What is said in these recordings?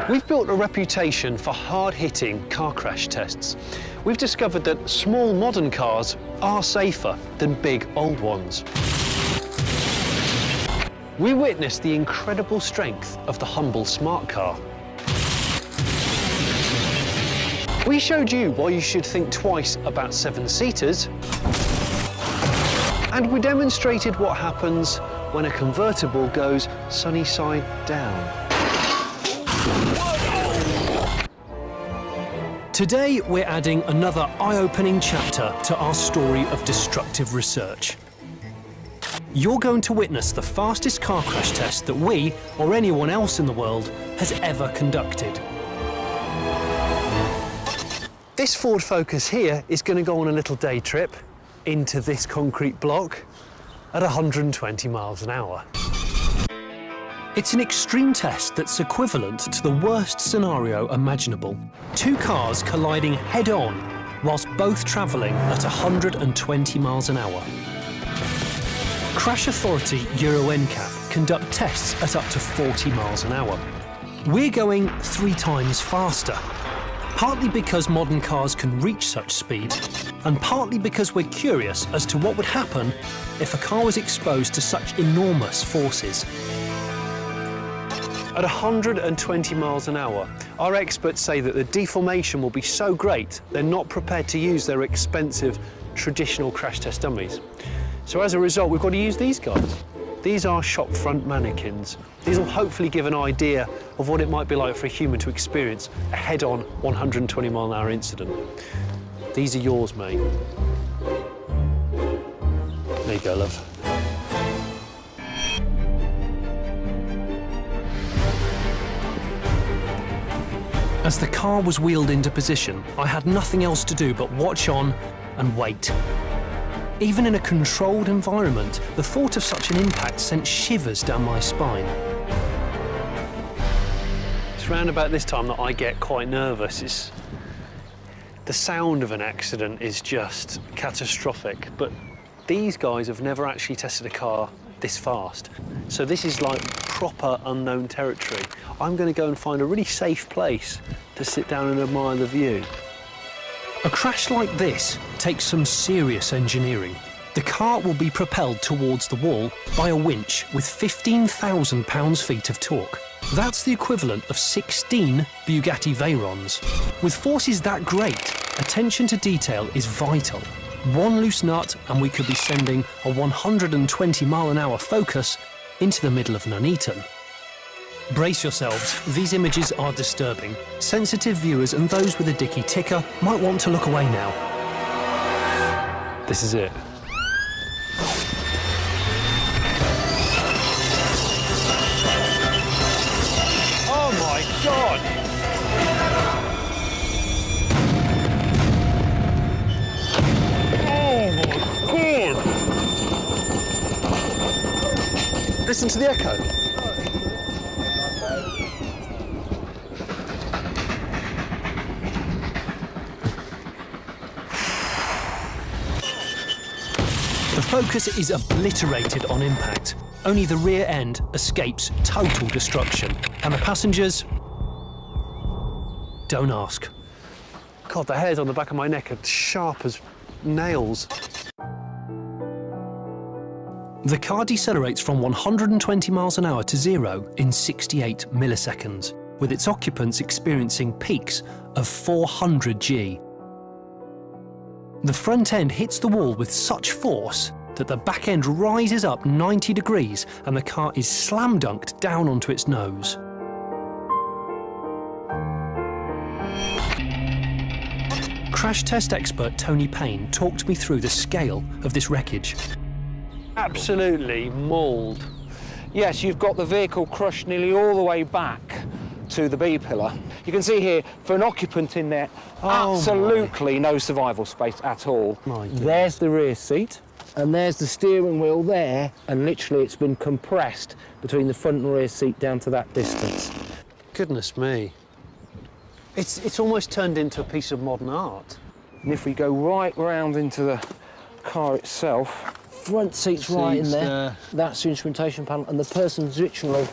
We've built a reputation for hard-hitting car crash tests. We've discovered that small modern cars are safer than big old ones. We witnessed the incredible strength of the humble smart car. We showed you why you should think twice about seven-seaters. And we demonstrated what happens when a convertible goes sunny side down. Today, we're adding another eye-opening chapter to our story of destructive research. You're going to witness the fastest car crash test that we, or anyone else in the world, has ever conducted. This Ford Focus here is going to go on a little day trip into this concrete block at 120 miles an hour. It's an extreme test that's equivalent to the worst scenario imaginable. Two cars colliding head-on whilst both travelling at 120 miles an hour. Crash Authority Euro NCAP conduct tests at up to 40 miles an hour. We're going 3 times faster, partly because modern cars can reach such speed, and partly because we're curious as to what would happen if a car was exposed to such enormous forces. At 120 miles an hour, our experts say that the deformation will be so great they're not prepared to use their expensive traditional crash test dummies. So as a result, we've got to use these guys. These are shop front mannequins. These will hopefully give an idea of what it might be like for a human to experience a head-on 120 mile an hour incident. These are yours, mate. There you go, love. As the car was wheeled into position, I had nothing else to do but watch on and wait. Even in a controlled environment, the thought of such an impact sent shivers down my spine. It's round about this time that I get quite nervous. The sound of an accident is just catastrophic, but these guys have never actually tested a car this fast. So this is like proper unknown territory. I'm going to go and find a really safe place to sit down and admire the view. A crash like this takes some serious engineering. The car will be propelled towards the wall by a winch with 15,000 pounds-feet of torque. That's the equivalent of 16 Bugatti Veyrons. With forces that great, attention to detail is vital. One loose nut and we could be sending a 120 mile an hour Focus into the middle of Nuneaton. Brace yourselves, these images are disturbing. Sensitive viewers and those with a dicky ticker might want to look away now. This is it. Oh my God! Oh my God! Listen to the echo. The Focus is obliterated on impact. Only the rear end escapes total destruction. And the passengers? Don't ask. God, the hairs on the back of my neck are sharp as nails. The car decelerates from 120 miles an hour to 0 in 68 milliseconds, with its occupants experiencing peaks of 400 G. The front end hits the wall with such force that the back end rises up 90 degrees and the car is slam dunked down onto its nose. Crash test expert Tony Payne talked me through the scale of this wreckage. Absolutely mauled. Yes, you've got the vehicle crushed nearly all the way back to the B-pillar. You can see here, for an occupant in there, absolutely no survival space at all. There's the rear seat, and there's the steering wheel there, and literally it's been compressed between the front and rear seat down to that distance. Goodness me. It's almost turned into a piece of modern art. And if we go right round into the car itself, front seat's right in there. That's the instrumentation panel, and the person's literally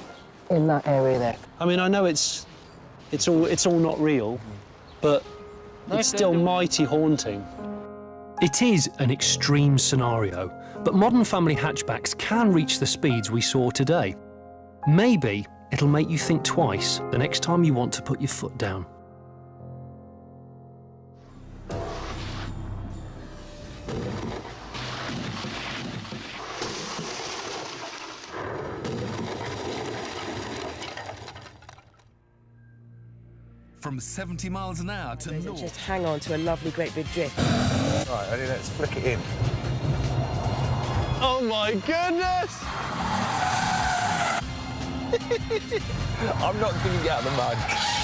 in that area there. I mean, I know it's It's all not real, but it's still mighty haunting. It is an extreme scenario, but modern family hatchbacks can reach the speeds we saw today. Maybe it'll make you think twice the next time you want to put your foot down. From 70 miles an hour to north. Just hang on to a lovely great big drift. Right, ready, let's flick it in. Oh my goodness! I'm not going to get out of the mud.